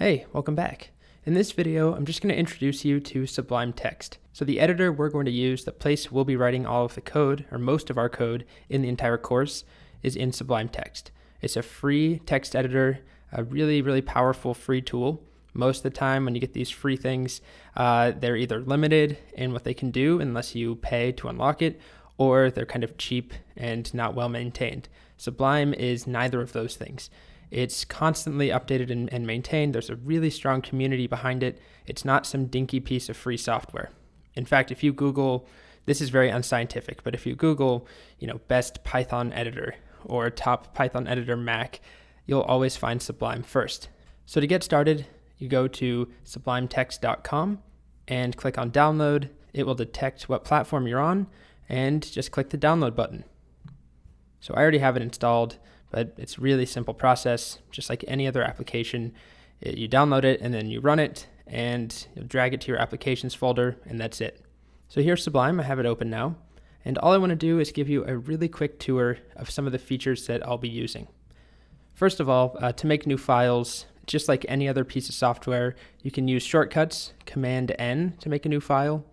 Hey, welcome back. In this video, I'm just going to introduce you to Sublime Text. So the editor we're going to use, the place we'll be writing all of the code, or most of our code in the entire course, is in Sublime Text. It's a free text editor, a really, really powerful free tool. Most of the time when you get these free things, they're either limited in what they can do unless you pay to unlock it, or they're kind of cheap and not well maintained. Sublime is neither of those things. It's constantly updated and maintained. There's a really strong community behind it. It's not some dinky piece of free software. In fact, if you Google, this is very unscientific, but if you Google, best Python editor or top Python editor Mac, you'll always find Sublime first. So to get started, you go to sublimetext.com and click on download. It will detect what platform you're on and just click the download button. So I already have it installed, but it's a really simple process, just like any other application. You download it and then you run it and you'll drag it to your applications folder, and that's it. So here's Sublime. I have it open now. And all I want to do is give you a really quick tour of some of the features that I'll be using. First of all, to make new files, just like any other piece of software, you can use shortcuts, Command-N to make a new file,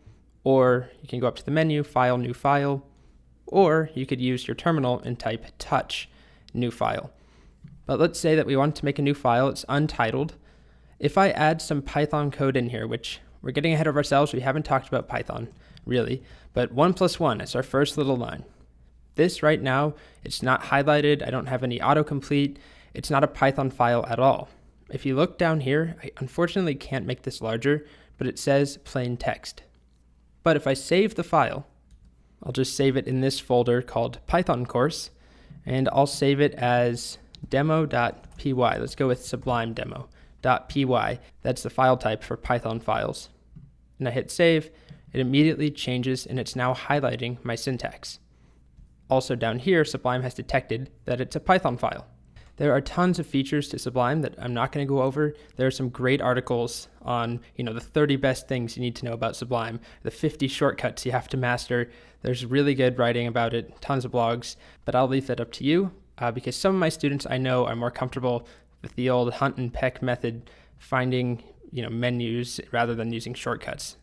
or you can go up to the menu, File, New File, or you could use your terminal and type touch, new file. But let's say that we want to make a new file, it's untitled. If I add some Python code in here, which we're getting ahead of ourselves, we haven't talked about Python really, but 1 + 1 is our first little line. This right now, it's not highlighted, I don't have any autocomplete, it's not a Python file at all. If you look down here, I unfortunately can't make this larger, but it says plain text. But if I save the file, I'll just save it in this folder called Python course, and I'll save it as demo.py. Let's go with Sublime demo.py. That's the file type for Python files. And I hit save, it immediately changes and it's now highlighting my syntax. Also down here, Sublime has detected that it's a Python file. There are tons of features to Sublime that I'm not going to go over. There are some great articles on, the 30 best things you need to know about Sublime, the 50 shortcuts you have to master. There's really good writing about it, tons of blogs, but I'll leave that up to you because some of my students I know are more comfortable with the old hunt and peck method, finding, menus rather than using shortcuts.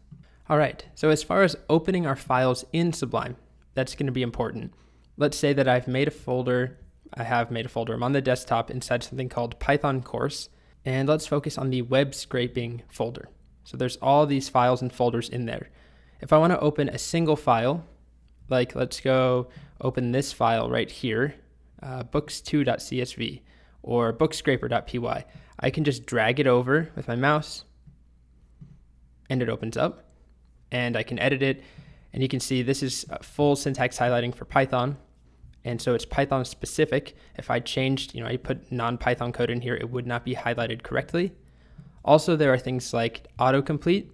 All right, so as far as opening our files in Sublime, that's going to be important. Let's say that I have made a folder. I'm on the desktop inside something called Python course, and let's focus on the web scraping folder. So there's all these files and folders in there. If I want to open a single file, like let's go open this file right here, books2.csv or bookscraper.py, I can just drag it over with my mouse and it opens up and I can edit it, and you can see this is full syntax highlighting for Python. And so it's Python specific. If I changed, I put non-Python code in here, it would not be highlighted correctly. Also, there are things like autocomplete.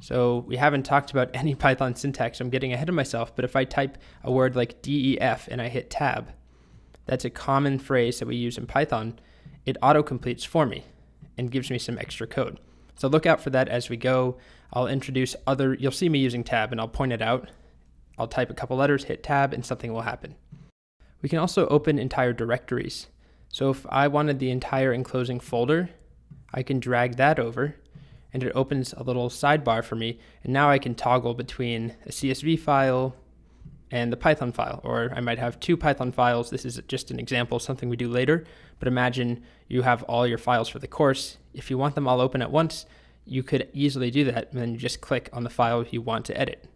So we haven't talked about any Python syntax, so I'm getting ahead of myself, but if I type a word like DEF and I hit tab, that's a common phrase that we use in Python. It autocompletes for me and gives me some extra code. So look out for that as we go. I'll introduce you'll see me using tab and I'll point it out. I'll type a couple letters, hit tab, and something will happen. We can also open entire directories. So if I wanted the entire enclosing folder, I can drag that over and it opens a little sidebar for me. And now I can toggle between a CSV file and the Python file, or I might have two Python files. This is just an example, something we do later, but imagine you have all your files for the course. If you want them all open at once, you could easily do that, and then you just click on the file you want to edit.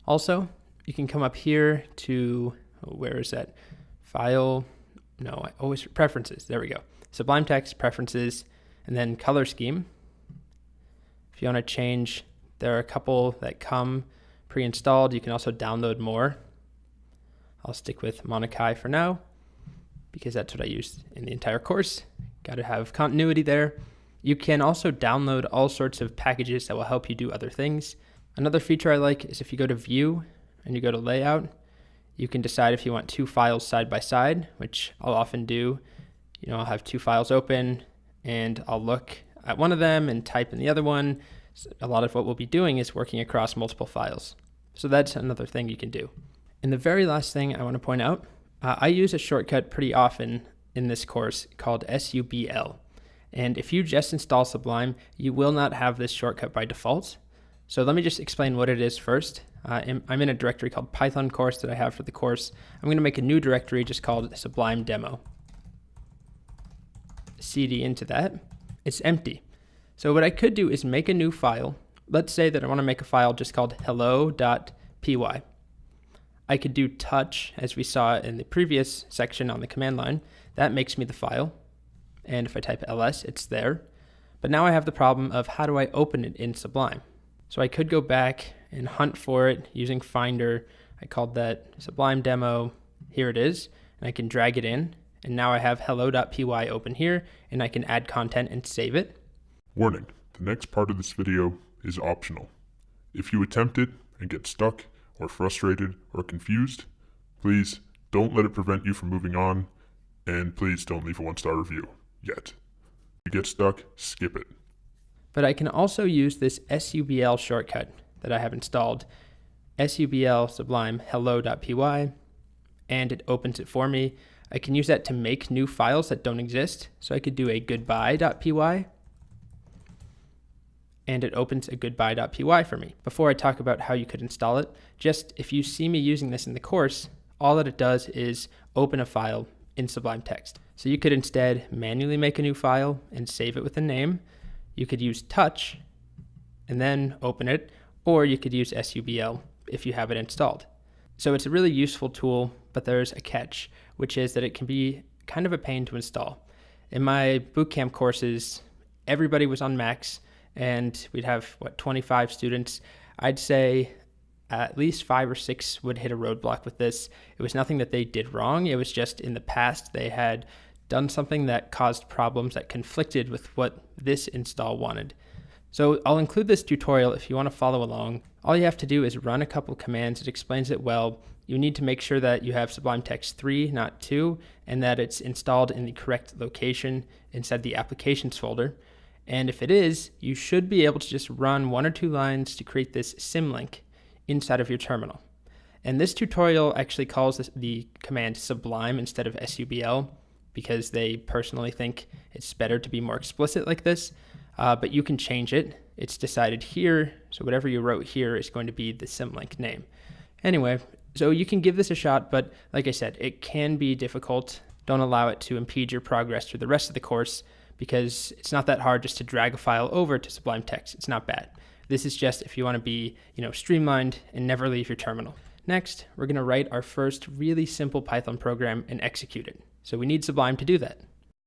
Also, you can come up here to, where is that? File, no, I always, preferences, there we go. Sublime Text, preferences, and then color scheme. If you want to change, there are a couple that come pre-installed. You can also download more. I'll stick with Monokai for now because that's what I use in the entire course. Got to have continuity there. You can also download all sorts of packages that will help you do other things. Another feature I like is if you go to View and you go to Layout, you can decide if you want two files side by side, which I'll often do. I'll have two files open and I'll look at one of them and type in the other one. A lot of what we'll be doing is working across multiple files. So that's another thing you can do. And the very last thing I want to point out, I use a shortcut pretty often in this course called SUBL. And if you just install Sublime, you will not have this shortcut by default. So let me just explain what it is first. I'm in a directory called Python course that I have for the course. I'm going to make a new directory just called Sublime Demo. CD into that. It's empty. So what I could do is make a new file. Let's say that I want to make a file just called hello.py. I could do touch, as we saw in the previous section on the command line. That makes me the file. And if I type ls, it's there. But now I have the problem of how do I open it in Sublime? So I could go back and hunt for it using Finder. I called that Sublime Demo. Here it is. And I can drag it in. And now I have hello.py open here, and I can add content and save it. Warning, the next part of this video is optional. If you attempt it and get stuck or frustrated or confused, please don't let it prevent you from moving on, and please don't leave a 1-star review yet. If you get stuck, skip it. But I can also use this SUBL shortcut that I have installed, SUBL Sublime hello.py, and it opens it for me. I can use that to make new files that don't exist. So I could do a goodbye.py, and it opens a goodbye.py for me. Before I talk about how you could install it, just if you see me using this in the course, all that it does is open a file in Sublime Text. So you could instead manually make a new file and save it with a name. You could use touch and then open it, or you could use SUBL if you have it installed. So it's a really useful tool, but there's a catch, which is that it can be kind of a pain to install. In my bootcamp courses, everybody was on Macs, and we'd have, 25 students. I'd say at least 5 or 6 would hit a roadblock with this. It was nothing that they did wrong. It was just in the past they had done something that caused problems that conflicted with what this install wanted. So I'll include this tutorial if you want to follow along. All you have to do is run a couple commands. It explains it well. You need to make sure that you have Sublime Text 3, not 2, and that it's installed in the correct location inside the applications folder. And if it is, you should be able to just run 1 or 2 lines to create this symlink inside of your terminal. And this tutorial actually calls the command Sublime instead of SUBL because they personally think it's better to be more explicit like this, but you can change it. It's decided here, so whatever you wrote here is going to be the symlink name. Anyway, so you can give this a shot, but like I said, it can be difficult. Don't allow it to impede your progress through the rest of the course, because it's not that hard just to drag a file over to Sublime Text. It's not bad. This is just if you want to be, streamlined and never leave your terminal. Next, we're going to write our first really simple Python program and execute it. So we need Sublime to do that.